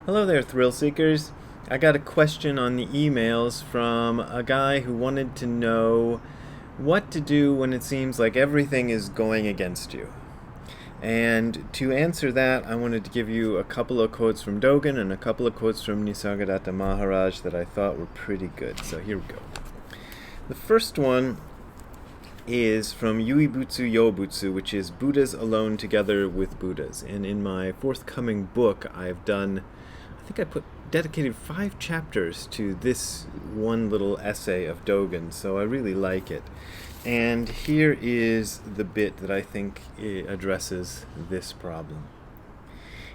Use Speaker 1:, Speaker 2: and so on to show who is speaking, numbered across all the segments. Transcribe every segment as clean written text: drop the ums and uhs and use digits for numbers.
Speaker 1: Hello there, thrill seekers. I got a question on the emails from a guy who wanted to know what to do when it seems like everything is going against you. And to answer that, I wanted to give you a couple of quotes from Dogen and a couple of quotes from Nisargadatta Maharaj that I thought were pretty good. So here we go. The first one is from Yuibutsu Yobutsu, which is Buddhas alone together with Buddhas. And in my forthcoming book, I think I dedicated 5 chapters to this one little essay of Dogen, so I really like it. And here is the bit that I think addresses this problem.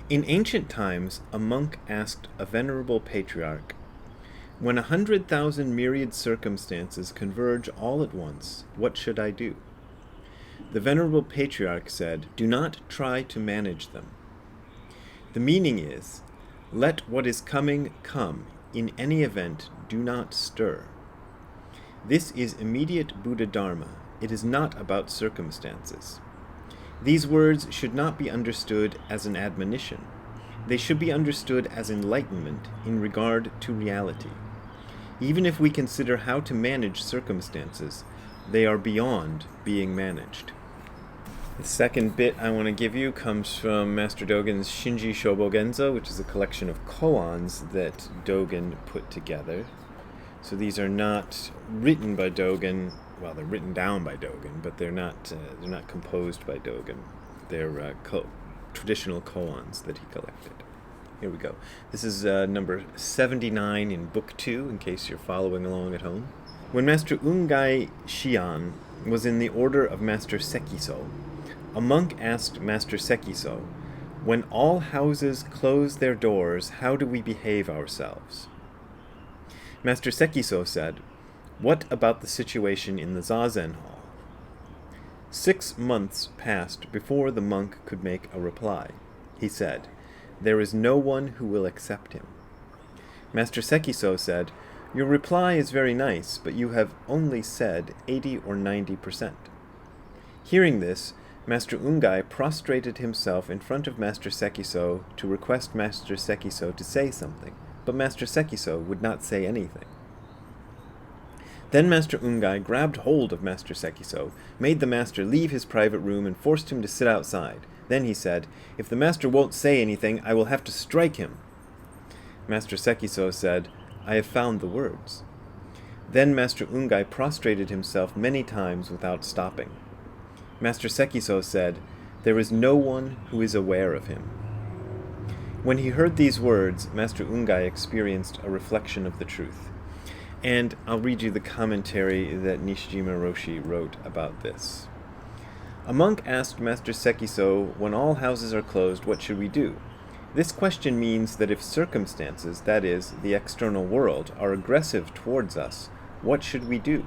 Speaker 1: In ancient times, a monk asked a venerable patriarch, "When 100,000 myriad circumstances converge all at once, what should I do?" The venerable patriarch said, "Do not try to manage them." The meaning is, let what is coming come. In any event, do not stir. This is immediate Buddha Dharma. It is not about circumstances. These words should not be understood as an admonition. They should be understood as enlightenment in regard to reality. Even if we consider how to manage circumstances, they are beyond being managed. The second bit I want to give you comes from Master Dogen's Shinji Shobogenzo, which is a collection of koans that Dogen put together. So these are not written by Dogen. Well, they're written down by Dogen, but they're not composed by Dogen. They're traditional koans that he collected. Here we go. This is number 79 in Book 2, in case you're following along at home. When Master Ungai Shian was in the order of Master Sekiso, a monk asked Master Sekiso, "When all houses close their doors, how do we behave ourselves?" Master Sekiso said, "What about the situation in the Zazen hall?" 6 months passed before the monk could make a reply. He said, "There is no one who will accept him." Master Sekiso said, "Your reply is very nice, but you have only said 80 or 90%. Hearing this, Master Ungai prostrated himself in front of Master Sekiso to request Master Sekiso to say something, but Master Sekiso would not say anything. Then Master Ungai grabbed hold of Master Sekiso, made the master leave his private room, and forced him to sit outside. Then he said, "If the master won't say anything, I will have to strike him." Master Sekiso said, "I have found the words." Then Master Ungai prostrated himself many times without stopping. Master Sekiso said, "There is no one who is aware of him." When he heard these words, Master Ungai experienced a reflection of the truth. And I'll read you the commentary that Nishijima Roshi wrote about this. A monk asked Master Sekiso, "When all houses are closed, what should we do?" This question means that if circumstances, that is, the external world, are aggressive towards us, what should we do?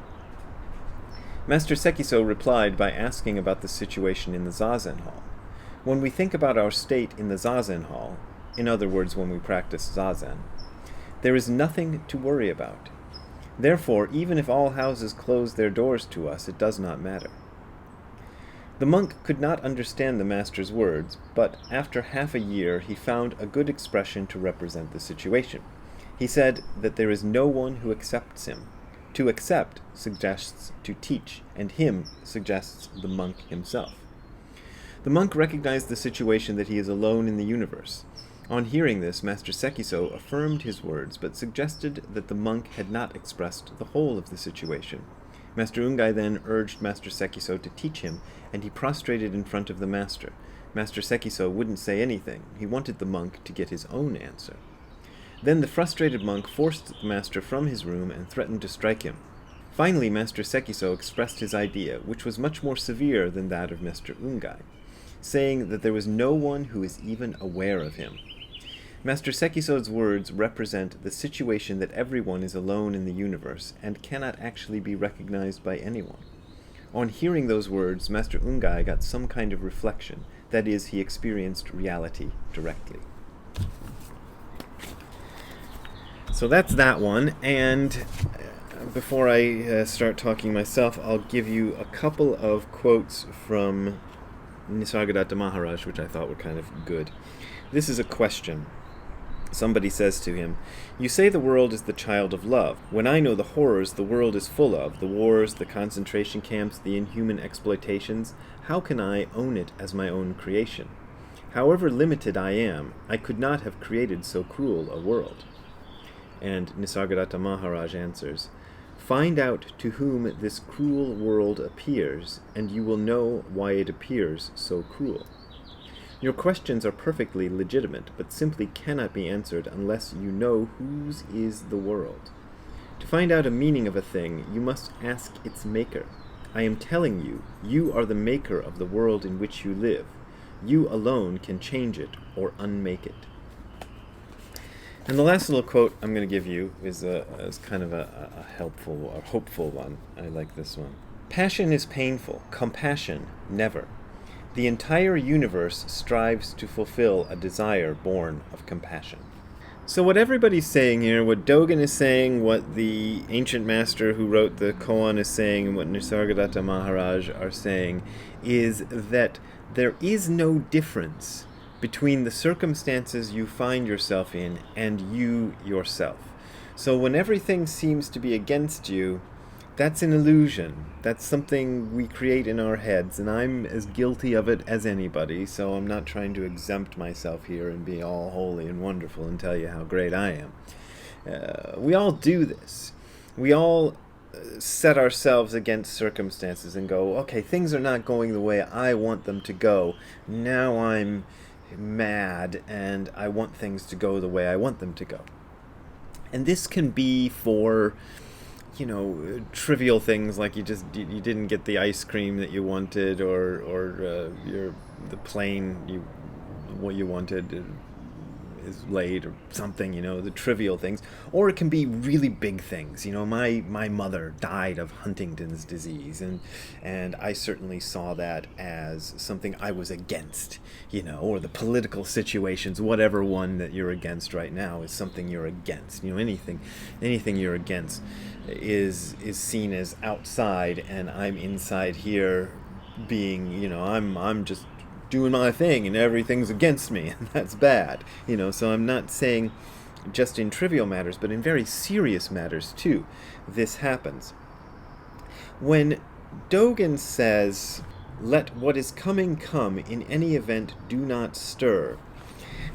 Speaker 1: Master Sekiso replied by asking about the situation in the Zazen hall. When we think about our state in the Zazen hall, in other words, when we practice Zazen, there is nothing to worry about. Therefore, even if all houses close their doors to us, it does not matter. The monk could not understand the master's words, but after half a year he found a good expression to represent the situation. He said that there is no one who accepts him. To accept suggests to teach, and him suggests the monk himself. The monk recognized the situation that he is alone in the universe. On hearing this, Master Sekiso affirmed his words, but suggested that the monk had not expressed the whole of the situation. Master Ungai then urged Master Sekiso to teach him, and he prostrated in front of the master. Master Sekiso wouldn't say anything. He wanted the monk to get his own answer. Then the frustrated monk forced the master from his room and threatened to strike him. Finally, Master Sekiso expressed his idea, which was much more severe than that of Master Ungai, saying that there was no one who is even aware of him. Master Sekiso's words represent the situation that everyone is alone in the universe and cannot actually be recognized by anyone. On hearing those words, Master Ungai got some kind of reflection, that is, he experienced reality directly. So that's that one, and before I start talking myself, I'll give you a couple of quotes from Nisargadatta Maharaj, which I thought were kind of good. This is a question. Somebody says to him, "You say the world is the child of love. When I know the horrors the world is full of, the wars, the concentration camps, the inhuman exploitations, how can I own it as my own creation? However limited I am, I could not have created so cruel a world." And Nisargadatta Maharaj answers, "Find out to whom this cruel world appears, and you will know why it appears so cruel. Your questions are perfectly legitimate, but simply cannot be answered unless you know whose is the world. To find out a meaning of a thing, you must ask its maker. I am telling you, you are the maker of the world in which you live. You alone can change it or unmake it." And the last little quote I'm going to give you is kind of a helpful or hopeful one. I like this one. "Passion is painful, compassion never. The entire universe strives to fulfill a desire born of compassion." So what everybody's saying here, what Dogen is saying, what the ancient master who wrote the koan is saying, and what Nisargadatta Maharaj are saying, is that there is no difference between the circumstances you find yourself in and you yourself. So when everything seems to be against you, that's an illusion. That's something we create in our heads, and I'm as guilty of it as anybody, so I'm not trying to exempt myself here and be all holy and wonderful and tell you how great I am. We all do this. We all set ourselves against circumstances and go, okay, things are not going the way I want them to go. Now I'm mad and I want things to go the way I want them to go. And this can be for trivial things like you didn't get the ice cream that you wanted, or the plane what you wanted is late or something, the trivial things. Or it can be really big things. My mother died of Huntington's disease, and I certainly saw that as something I was against, or the political situations, whatever one that you're against right now is something you're against. Anything you're against is seen as outside, and I'm inside here being, I'm just doing my thing and everything's against me, and that's bad. So I'm not saying just in trivial matters, but in very serious matters too, this happens. When Dogen says, "Let what is coming come, in any event do not stir,"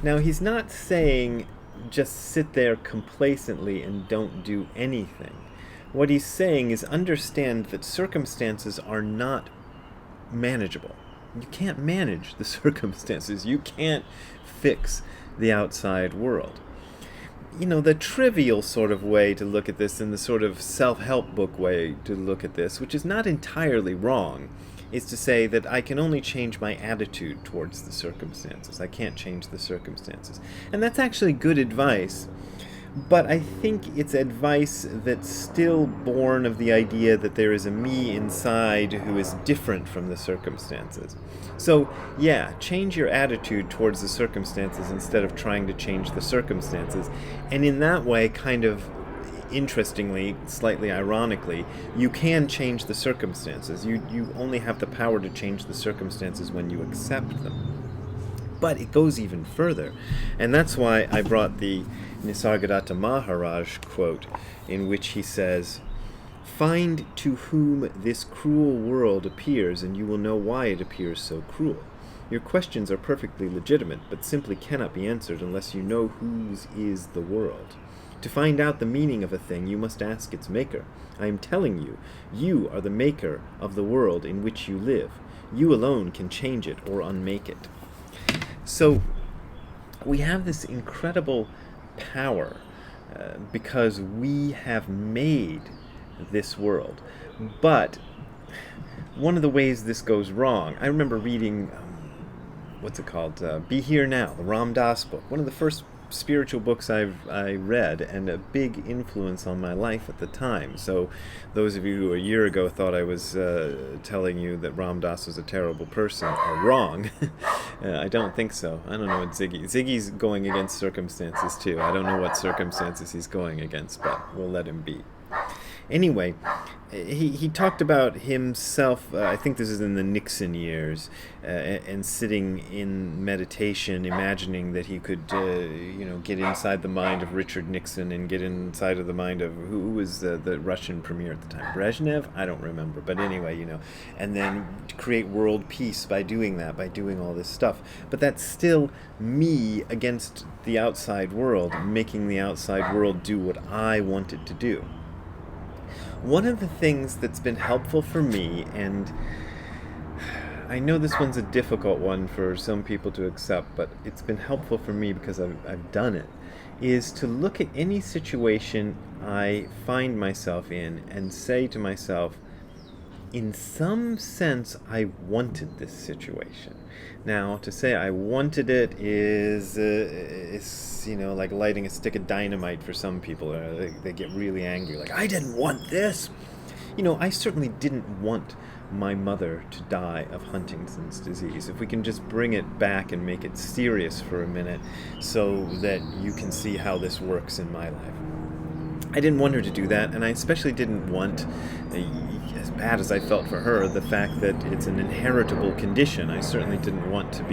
Speaker 1: now he's not saying just sit there complacently and don't do anything. What he's saying is understand that circumstances are not manageable. You can't manage the circumstances. You can't fix the outside world. The trivial sort of way to look at this, and the sort of self-help book way to look at this, which is not entirely wrong, is to say that I can only change my attitude towards the circumstances. I can't change the circumstances. And that's actually good advice. But I think it's advice that's still born of the idea that there is a me inside who is different from the circumstances. So, yeah, change your attitude towards the circumstances instead of trying to change the circumstances. And in that way, kind of interestingly, slightly ironically, you can change the circumstances. You only have the power to change the circumstances when you accept them. But it goes even further. And that's why I brought the Nisargadatta Maharaj quote, in which he says, "Find to whom this cruel world appears, and you will know why it appears so cruel. Your questions are perfectly legitimate, but simply cannot be answered unless you know whose is the world. To find out the meaning of a thing, you must ask its maker. I am telling you, you are the maker of the world in which you live. You alone can change it or unmake it." So we have this incredible power because we have made this world. But one of the ways this goes wrong, I remember reading, Be Here Now, the Ram Dass book, one of the first spiritual books I read, and a big influence on my life at the time. So those of you who a year ago thought I was telling you that Ram Dass was a terrible person are wrong. I don't think so. I don't know what Ziggy's going against circumstances too. I don't know what circumstances he's going against, but we'll let him be. Anyway, he talked about himself, I think this is in the Nixon years, and sitting in meditation, imagining that he could, get inside the mind of Richard Nixon and get inside of the mind of, who was the Russian premier at the time? Brezhnev? I don't remember. But anyway, and then create world peace by doing that, by doing all this stuff. But that's still me against the outside world, making the outside world do what I want it to do. One of the things that's been helpful for me, and I know this one's a difficult one for some people to accept, but it's been helpful for me because I've done it, is to look at any situation I find myself in and say to myself, in some sense, I wanted this situation. Now, to say I wanted it is like lighting a stick of dynamite for some people. They get really angry, like, I didn't want this. I certainly didn't want my mother to die of Huntington's disease. If we can just bring it back and make it serious for a minute so that you can see how this works in my life. I didn't want her to do that, and I especially didn't want, as bad as I felt for her, the fact that it's an inheritable condition. I certainly didn't want to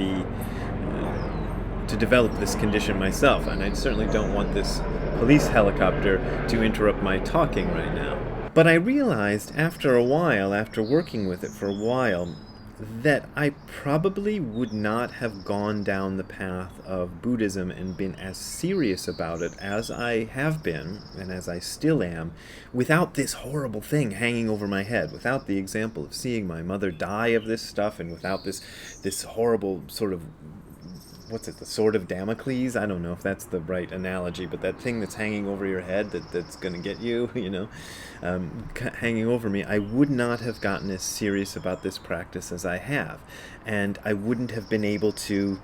Speaker 1: develop this condition myself, and I certainly don't want this police helicopter to interrupt my talking right now. But I realized after a while, after working with it for a while, that I probably would not have gone down the path of Buddhism and been as serious about it as I have been, and as I still am, without this horrible thing hanging over my head, without the example of seeing my mother die of this stuff, and without this horrible sort of, the sword of Damocles? I don't know if that's the right analogy, but that thing that's hanging over your head that's going to get you, hanging over me, I would not have gotten as serious about this practice as I have. And I wouldn't have been able to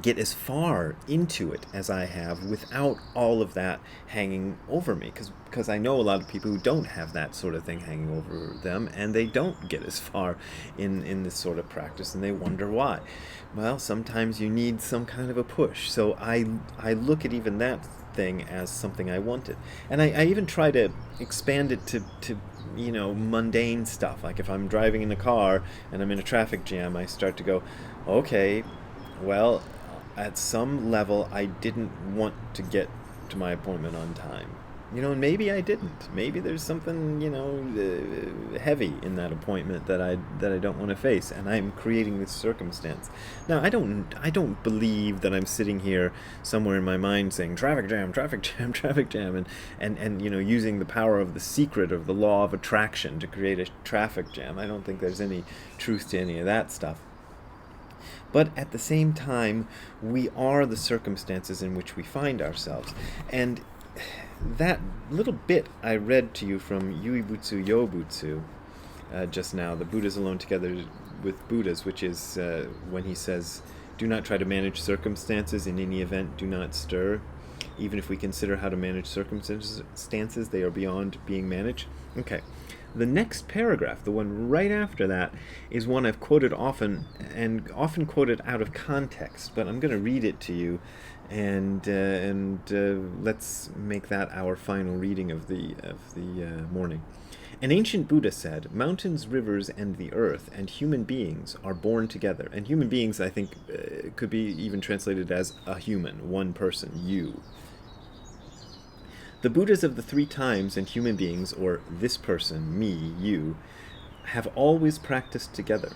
Speaker 1: get as far into it as I have without all of that hanging over me. Because I know a lot of people who don't have that sort of thing hanging over them, and they don't get as far in this sort of practice, and they wonder why. Well, sometimes you need some kind of a push. So I look at even that thing as something I wanted. And I even try to expand it to mundane stuff. Like if I'm driving in a car and I'm in a traffic jam, I start to go, okay, well, at some level, I didn't want to get to my appointment on time. And maybe I didn't. Maybe there's something, heavy in that appointment that I don't want to face, and I'm creating this circumstance. Now, I don't believe that I'm sitting here somewhere in my mind saying traffic jam, traffic jam, traffic jam, and using the power of the secret of the law of attraction to create a traffic jam. I don't think there's any truth to any of that stuff. But at the same time, we are the circumstances in which we find ourselves. And that little bit I read to you from Yuibutsu Yobutsu just now, the Buddhas Alone Together with Buddhas, which is when he says, do not try to manage circumstances, in any event, do not stir. Even if we consider how to manage circumstances, they are beyond being managed. Okay. The next paragraph, the one right after that, is one I've quoted often, and often quoted out of context, but I'm going to read it to you, and let's make that our final reading of the morning. An ancient Buddha said, mountains, rivers, and the earth, and human beings are born together. And human beings, I think, could be even translated as a human, one person, you. The Buddhas of the three times and human beings, or this person, me, you, have always practiced together.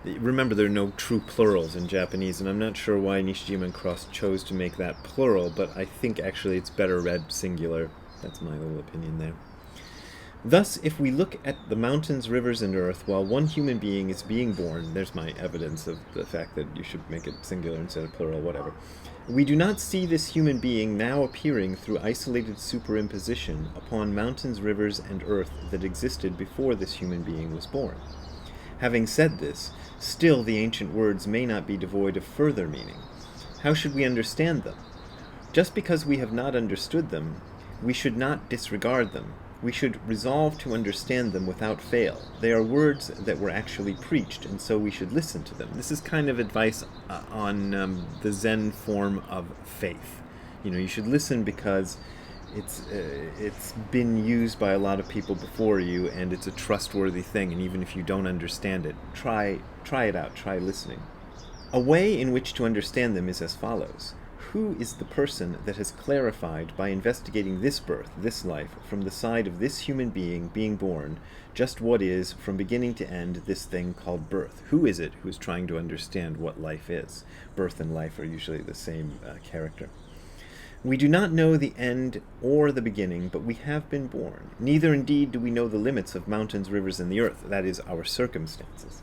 Speaker 1: Remember, there are no true plurals in Japanese, and I'm not sure why Nishijima and Cross chose to make that plural, but I think actually it's better read singular. That's my little opinion there. Thus, if we look at the mountains, rivers, and earth, while one human being is being born, there's my evidence of the fact that you should make it singular instead of plural, whatever. We do not see this human being now appearing through isolated superimposition upon mountains, rivers, and earth that existed before this human being was born. Having said this, still the ancient words may not be devoid of further meaning. How should we understand them? Just because we have not understood them, we should not disregard them. We should resolve to understand them without fail. They are words that were actually preached, and so we should listen to them. This is kind of advice on the Zen form of faith. You should listen because it's been used by a lot of people before you, and it's a trustworthy thing. And even if you don't understand it, try it out. Try listening. A way in which to understand them is as follows. Who is the person that has clarified by investigating this birth, this life, from the side of this human being born, just what is, from beginning to end, this thing called birth? Who is it who is trying to understand what life is? Birth and life are usually the same character. We do not know the end or the beginning, but we have been born. Neither indeed do we know the limits of mountains, rivers, and the earth, that is, our circumstances.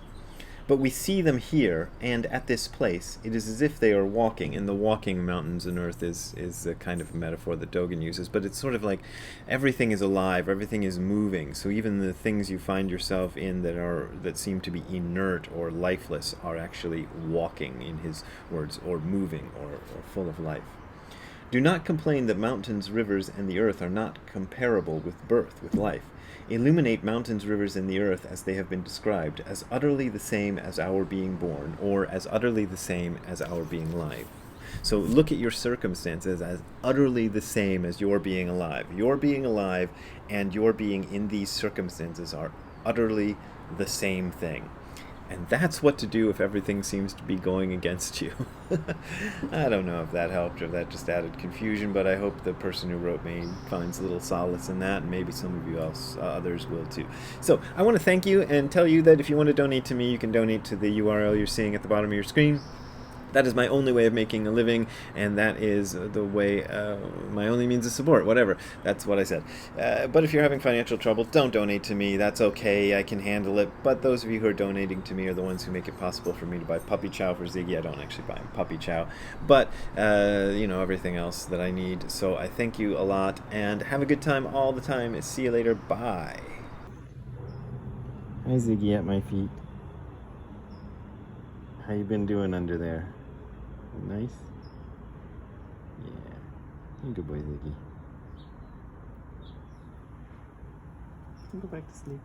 Speaker 1: But we see them here, and at this place. It is as if they are walking, and the walking mountains and earth is a kind of metaphor that Dogen uses, but it's sort of like everything is alive, everything is moving, so even the things you find yourself in that seem to be inert or lifeless are actually walking, in his words, or moving, or full of life. Do not complain that mountains, rivers, and the earth are not comparable with birth, with life. Illuminate mountains, rivers, and the earth as they have been described, as utterly the same as our being born, or as utterly the same as our being alive. So look at your circumstances as utterly the same as your being alive. Your being alive and your being in these circumstances are utterly the same thing. And that's what to do if everything seems to be going against you. I don't know if that helped or if that just added confusion, but I hope the person who wrote me finds a little solace in that, and maybe some of you others will too. So I want to thank you and tell you that if you want to donate to me, you can donate to the URL you're seeing at the bottom of your screen. That is my only way of making a living, and that is the way, my only means of support, whatever. That's what I said. But if you're having financial trouble, don't donate to me. That's okay. I can handle it. But those of you who are donating to me are the ones who make it possible for me to buy puppy chow for Ziggy. I don't actually buy him puppy chow, but, everything else that I need. So I thank you a lot, and have a good time all the time. See you later. Bye. Hi, Ziggy at my feet. How you been doing under there? Nice? Yeah. Good boy, Ziggy. Go back to sleep.